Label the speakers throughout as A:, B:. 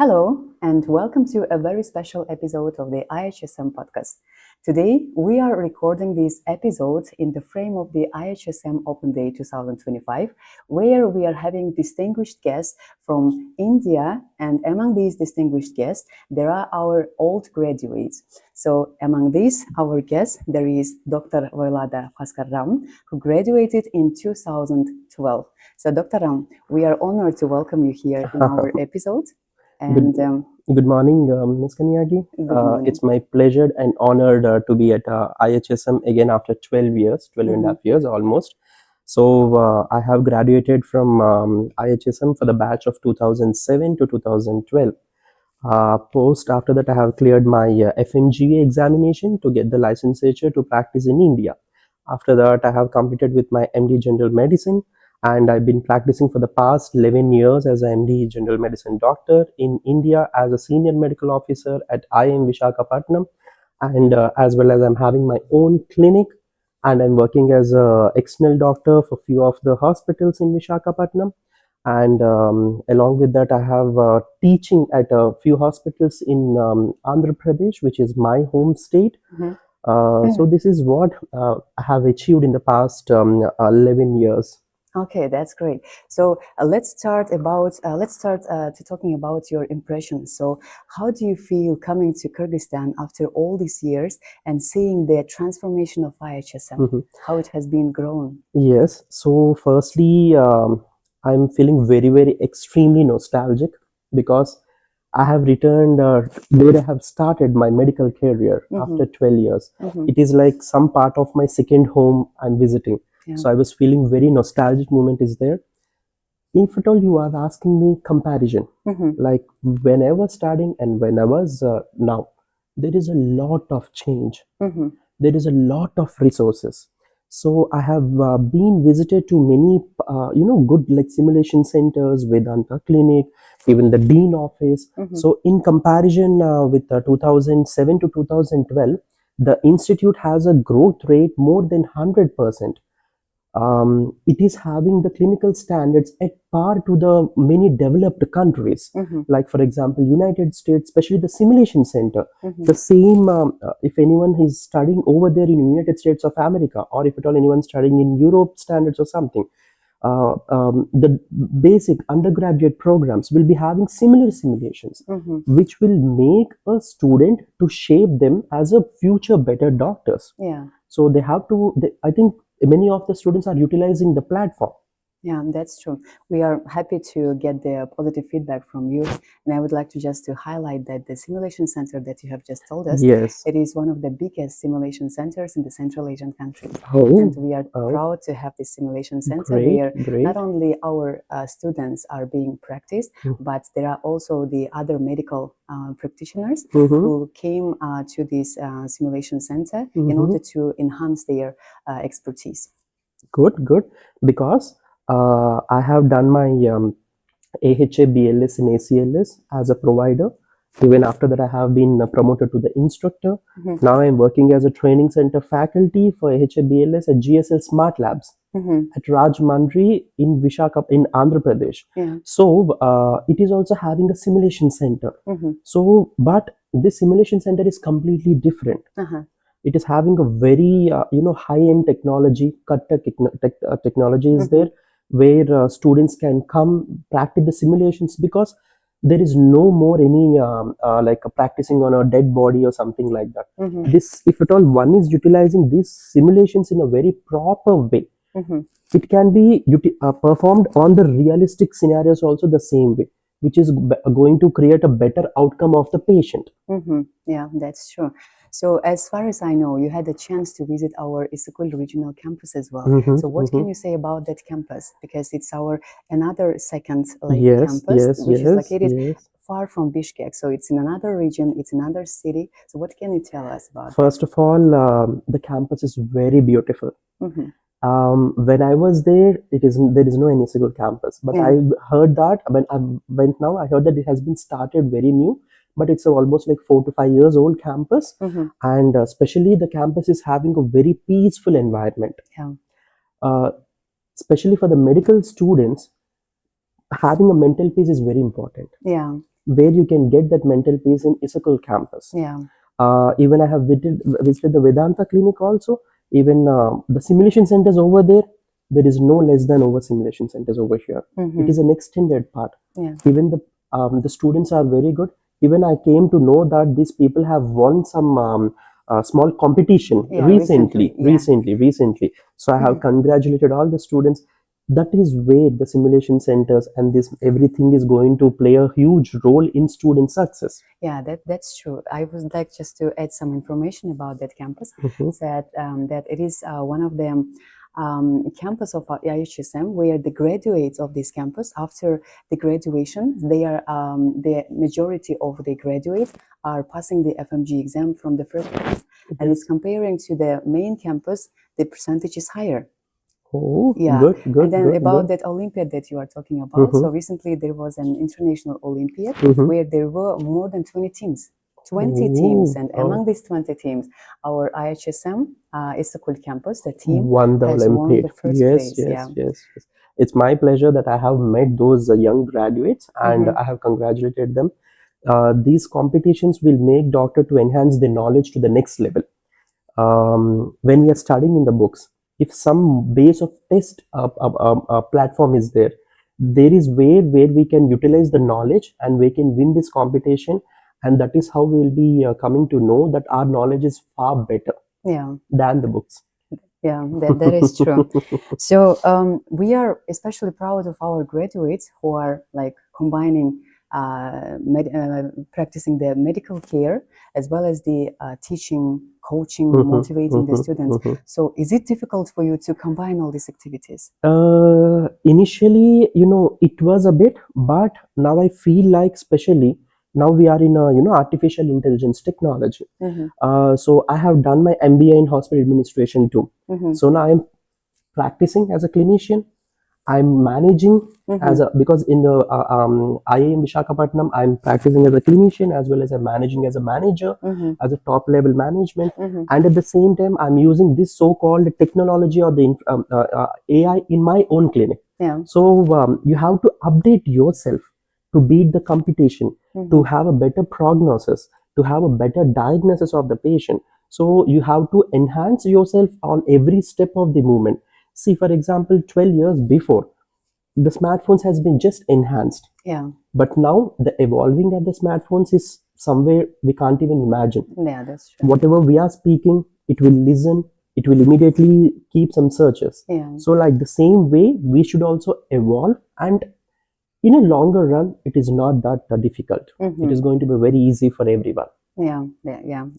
A: Hello, and welcome to a very special episode of the IHSM Podcast. Today, we are recording this episode in the frame of the IHSM Open Day 2025, where we are having distinguished guests from India, and among these distinguished guests, there are our old graduates. So, among these, our guests, there is Dr. Voilada Bhaskar Ram, who graduated in 2012. So, Dr. Ram, we are honored to welcome you here in our episode. And
B: Good morning, Ms. Kanyagi. It's my pleasure and honored to be at IHSM again after 12 years, 12 and a half years almost. So I have graduated from IHSM for the batch of 2007 to 2012. After that, I have cleared my FMGA examination to get the licensure to practice in India. After that, I have completed with my MD General Medicine, and I've been practicing for the past 11 years as an MD General Medicine doctor in India as a senior medical officer at IIM Visakhapatnam, and as well as I'm having my own clinic, and I'm working as an external doctor for few of the hospitals in Visakhapatnam. And along with that, I have teaching at a few hospitals in Andhra Pradesh, which is my home state. So this is what I have achieved in the past 11 years.
A: Okay, that's great. So let's start to talking about your impressions. So how do you feel coming to Kyrgyzstan after all these years and seeing the transformation of IHSM, how it has been grown?
B: Yes. So firstly, I'm feeling very extremely nostalgic because I have returned where I have started my medical career after 12 years. It is like some part of my second home I'm visiting. Yeah. So I was feeling very nostalgic moment is there. If at all you are asking me comparison, like when I was studying and when I was now, there is a lot of change. There is a lot of resources. So I have been visited to many, good like simulation centers, Vedanta Clinic, even the Dean office. So in comparison with 2007 to 2012, the institute has a growth rate more than 100%. It is having the clinical standards at par to the many developed countries, like for example United States, especially the simulation center. The same if anyone is studying over there in United States of America, or if at all anyone studying in Europe standards or something, the basic undergraduate programs will be having similar simulations, which will make a student to shape them as a future better doctors.
A: Yeah.
B: So they have to, I think many of the students are utilizing the platform.
A: Yeah, that's true. We are happy to get the positive feedback from you. And I would like to highlight that the simulation center that you have just told us,
B: yes,
A: it is one of the biggest simulation centers in the Central Asian countries.
B: Oh,
A: and we are proud to have this simulation center where not only our students are being practiced, but there are also the other medical practitioners who came to this simulation center in order to enhance their expertise.
B: Good. Because I have done my AHA BLS and ACLS as a provider. Even after that, I have been promoted to the instructor. Now I'm working as a training center faculty for AHA BLS at GSL Smart Labs at Rajmandri in Visakhapatnam in Andhra Pradesh.
A: Yeah.
B: So it is also having a simulation center. So, but this simulation center is completely different. It is having a very high-end technology, technology is there, where students can come practice the simulations, because there is no more any like practicing on a dead body or something like that. This, if at all one is utilizing these simulations in a very proper way, it can be performed on the realistic scenarios also the same way, which is going to create a better outcome of the patient.
A: Yeah, that's true. So as far as I know, you had a chance to visit our Isakul regional campus as well. So what can you say about that campus? Because it's our another second campus, which is located far from Bishkek. So it's in another region, it's another city. So what can you tell us about
B: First of all, the campus is very beautiful. When I was there, there is no any single campus, but I heard that when I went now, I heard that it has been started very new, but it's almost like 4 to 5 years old campus, and especially the campus is having a very peaceful environment. Especially for the medical students, having a mental peace is very important. where you can get that mental peace in Isakul campus.
A: Yeah.
B: Even I have visited the Vedanta clinic also. Even the simulation centers over there, there is no less than over simulation centers over here. It is an extended part.
A: Yeah.
B: Even the students are very good. Even I came to know that these people have won some small competition
A: Yeah,
B: recently.
A: recently.
B: So I have congratulated all the students. That is where the simulation centers and this everything is going to play a huge role in student success.
A: Yeah, that's true. I would like just to add some information about that campus. That it is one of the campus of IHSM where the graduates of this campus, after the graduation, they are the majority of the graduates are passing the FMG exam from the first class, and it's comparing to the main campus, the percentage is higher.
B: Oh,
A: Yeah.
B: good.
A: And then about
B: Good.
A: that Olympiad that you are talking about. So recently there was an international Olympiad where there were more than 20 teams. 20 teams, and among these 20 teams, our IHSM Isakul campus, the team
B: Won the
A: has won
B: Olympiad.
A: the first
B: Yes.
A: place.
B: It's my pleasure that I have met those young graduates and I have congratulated them. These competitions will make doctor to enhance their knowledge to the next level. When we are studying in the books, if some base of test platform is there, there is where we can utilize the knowledge and we can win this competition, and that is how we will be coming to know that our knowledge is far better than the books.
A: Yeah, that is true. So we are especially proud of our graduates who are like combining practicing the medical care as well as the teaching, coaching, motivating the students. So is it difficult for you to combine all these activities?
B: Initially, it was a bit, but now I feel like, especially now we are in a artificial intelligence technology. So I have done my MBA in hospital administration too. So now I'm practicing as a clinician. I'm managing because in the IIM Visakhapatnam, I'm practicing as a clinician as well as I'm managing as a manager, as a top level management. And at the same time, I'm using this so-called technology or the AI in my own clinic. So you have to update yourself to beat the competition, to have a better prognosis, to have a better diagnosis of the patient. So you have to enhance yourself on every step of the movement. See, for example, 12 years before, the smartphones has been just enhanced. But now the evolving of the smartphones is somewhere we can't even imagine.
A: Yeah, that's true.
B: Whatever we are speaking, it will listen, it will immediately keep some searches. So like the same way, we should also evolve, and in a longer run, it is not that difficult. It is going to be very easy for everyone.
A: Yeah.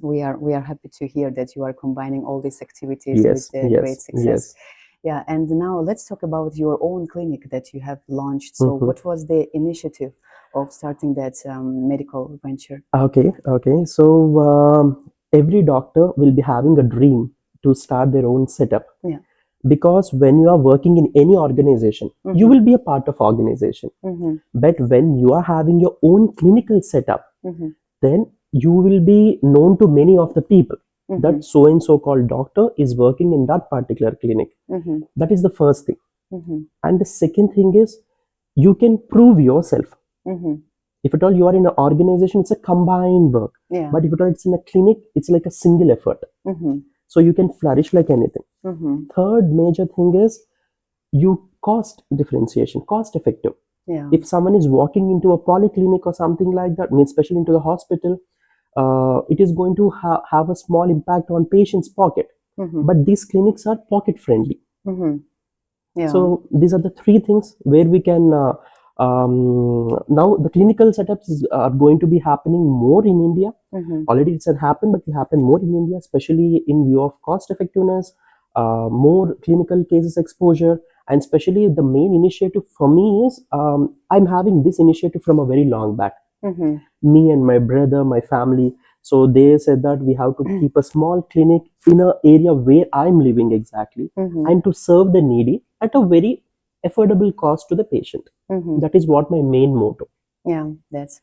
A: We are happy to hear that you are combining all these activities with great success. Yeah, and now let's talk about your own clinic that you have launched. So what was the initiative of starting that medical venture?
B: Okay. So every doctor will be having a dream to start their own setup. Because when you are working in any organization, you will be a part of organization. But when you are having your own clinical setup, then you will be known to many of the people. That so and so called doctor is working in that particular clinic. That is the first thing. And the second thing is, you can prove yourself. If at all you are in an organization, it's a combined work. But if at all it's in a clinic, it's like a single effort. So you can flourish like anything. Third major thing is, you cost differentiation, cost effective. If someone is walking into a polyclinic or something like that, especially into the hospital, it is going to have a small impact on patient's pocket. But these clinics are pocket friendly. So these are the three things where we can now the clinical setups are going to be happening more in India. Already it's happened, but it will happen more in India, especially in view of cost effectiveness, more clinical cases exposure, and especially the main initiative for me is I'm having this initiative from a very long back. Me and my brother, my family. So they said that we have to keep a small clinic in an area where I'm living exactly, and to serve the needy at a very affordable cost to the patient. That is what my main motto.
A: Yeah, that's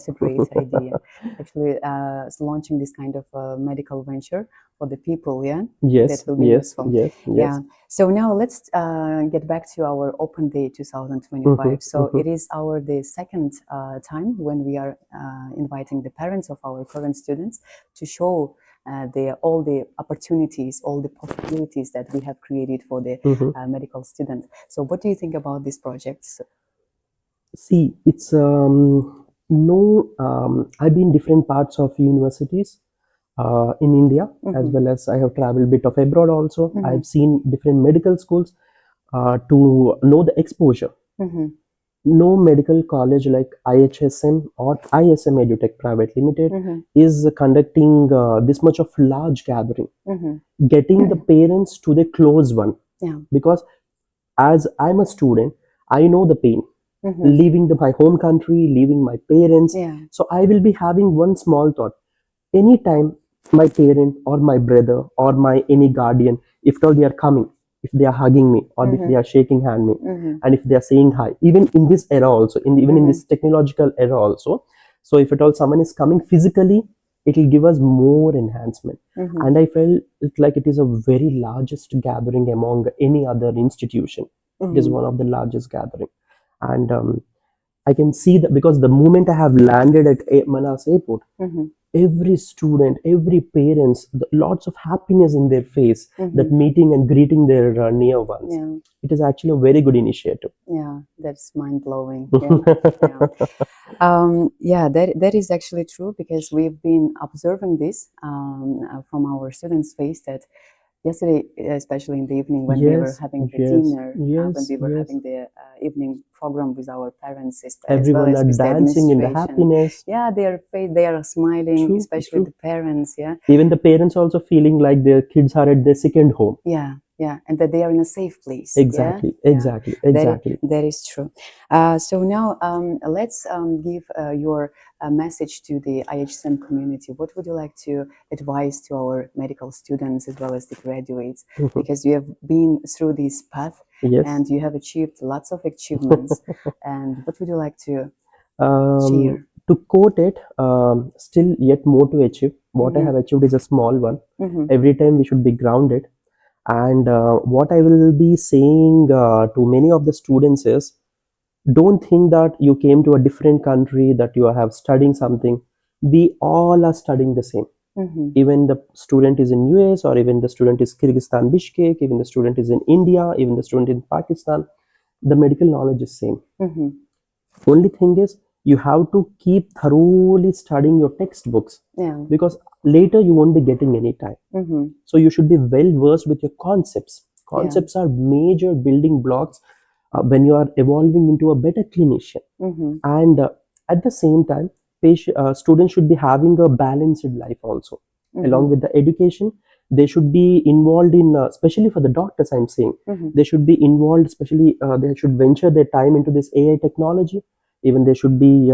A: a great idea. Actually, launching this kind of medical venture for the people, yeah, that
B: Yes,
A: will be
B: yes,
A: useful.
B: yes,
A: Yeah.
B: yes.
A: So now let's get back to our Open Day 2025. So
B: Mm-hmm.
A: it is the second time when we are inviting the parents of our current students to show all the opportunities, all the possibilities that we have created for the
B: Mm-hmm.
A: medical student. So what do you think about these projects?
B: See, it's no. I've been different parts of universities in India, as
A: Mm-hmm.
B: well as I have traveled bit of abroad also.
A: Mm-hmm.
B: I've seen different medical schools to know the exposure.
A: Mm-hmm.
B: No medical college like IHSM or ISM Edutech Private Limited
A: Mm-hmm.
B: is conducting this much of large gathering,
A: Mm-hmm.
B: getting the parents to the close one.
A: Yeah.
B: Because as I'm a student, I know the pain
A: Mm-hmm.
B: leaving my home country, leaving my parents.
A: Yeah.
B: So I will be having one small thought. Anytime my parent or my brother or my any guardian, if at all they are coming, if they are hugging me or if
A: Mm-hmm.
B: they are shaking hand me,
A: Mm-hmm.
B: and if they are saying hi, even in this era also, even in
A: Mm-hmm.
B: this technological era also. So if at all someone is coming physically, it will give us more enhancement.
A: Mm-hmm.
B: And I felt it like it is a very largest gathering among any other institution. It is
A: Mm-hmm.
B: one of the largest gathering. And I can see that because the moment I have landed at Manas airport,
A: Mm-hmm.
B: every student, every parents, lots of happiness in their face, that
A: Mm-hmm.
B: meeting and greeting their near ones.
A: Yeah.
B: It is actually a very good initiative.
A: Yeah. That's mind blowing. Yeah. Yeah. Yeah, that is actually true because we've been observing this from our students' face that yesterday, especially in the evening when we were
B: Yes,
A: having the
B: yes,
A: dinner, when
B: yes,
A: we were
B: yes.
A: having the evening program with our parents, as well
B: Everyone
A: as
B: are
A: with the
B: dancing in the
A: administration.
B: happiness.
A: Yeah, they are smiling,
B: True,
A: especially
B: true.
A: the parents. Yeah,
B: Even the parents also feeling like their kids are at their second home.
A: yeah, yeah, and that they are in a safe place. Yeah,
B: Exactly,
A: yeah,
B: exactly, exactly.
A: that is true. So now let's give your message to the IHSM community. What would you like to advise to our medical students as well as the graduates?
B: Mhm.
A: Because you have been through this path
B: Yes.
A: and you have achieved lots of achievements. And what would you like to
B: um,
A: share?
B: to quote it, still yet more to achieve. What I
A: Mm-hmm.
B: have achieved is a small one.
A: Mm-hmm.
B: Every time we should be grounded. And what I will be saying to many of the students is, don't think that you came to a different country, that you have studying something. We all are studying the same.
A: Mm-hmm.
B: Even the student is in US, or even the student is Kyrgyzstan, Bishkek, even the student is in India, even the student in Pakistan. The medical knowledge is same.
A: Mm-hmm.
B: Only thing is, you have to keep thoroughly studying your textbooks,
A: Yeah.
B: because later you won't be getting any time.
A: Mm-hmm.
B: So you should be well versed with your concepts.
A: Yeah.
B: Concepts are major building blocks when you are evolving into a better clinician.
A: Mm-hmm.
B: And at the same time, students should be having a balanced life also.
A: Mm-hmm.
B: Along with the education, they should be involved in, especially for the doctors, I'm saying,
A: Mm-hmm.
B: they should be involved, especially they should venture their time into this AI technology. Even they should be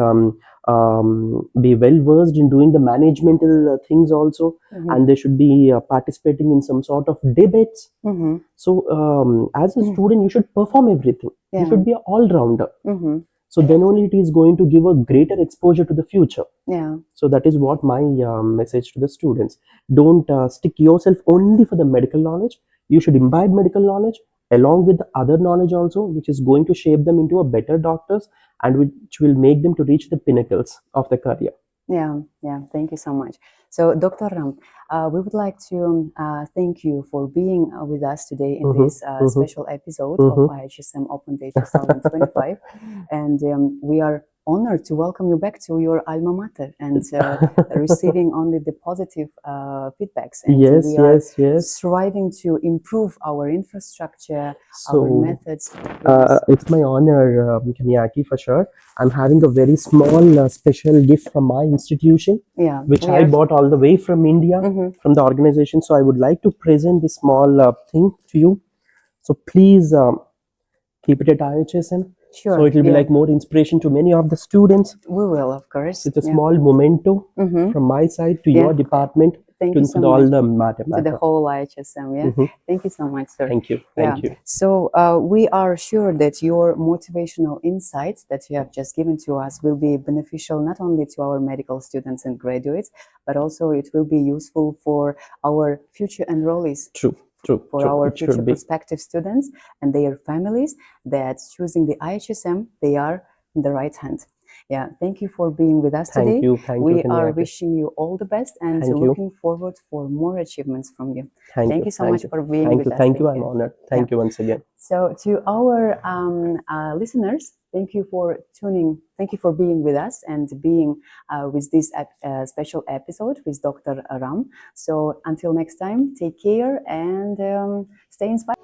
B: well versed in doing the managemental things also.
A: Mm-hmm.
B: And they should be participating in some sort of debates.
A: Mm-hmm.
B: So as a student, you should perform everything.
A: Yeah.
B: You should be an all-rounder.
A: Mm-hmm.
B: So then only it is going to give a greater exposure to the future.
A: Yeah.
B: So that is what my message to the students. Don't stick yourself only for the medical knowledge. You should imbibe medical knowledge along with the other knowledge also, which is going to shape them into a better doctors, and which will make them to reach the pinnacles of their career.
A: Yeah, yeah. Thank you so much. So, Dr. Ram, we would like to thank you for being with us today in this special episode of IHSM Open Day 2025. And we are honored to welcome you back to your alma mater and receiving only the positive feedbacks. And
B: Yes,
A: we are
B: yes.
A: striving to improve our infrastructure,
B: So
A: our methods.
B: it's my honor, Kanyaki, for sure. I'm having a very small special gift from my institution,
A: Yeah,
B: which
A: we
B: I
A: are-
B: bought all the way from India,
A: Mhm.
B: from the organization. So I would like to present this small thing to you. So please keep it at IHSM.
A: Sure.
B: So it will be
A: yeah.
B: like more inspiration to many of the students.
A: We will, of course.
B: So it's a
A: Yeah.
B: small memento
A: Mhm.
B: from my side to
A: Yeah.
B: your department.
A: Thank you so
B: all
A: much
B: the matter.
A: to the whole IHSM. Yeah,
B: Mhm.
A: thank you so much, sir.
B: Thank you.
A: Yeah.
B: Thank you.
A: So we are sure that your motivational insights that you have just given to us will be beneficial not only to our medical students and graduates, but also it will be useful for our future enrollees.
B: True.
A: For our future prospective students and their families that choosing the IHSM, they are in the right hand. Yeah, thank you for being with us today. We are wishing you all the best and looking forward for more achievements from you. Thank you so much for being with us.
B: Thank you. I'm honored. Thank you once again.
A: So to our listeners, thank you for tuning. Thank you for being with us and being with this special episode with Dr. Ram. So until next time, take care and stay inspired.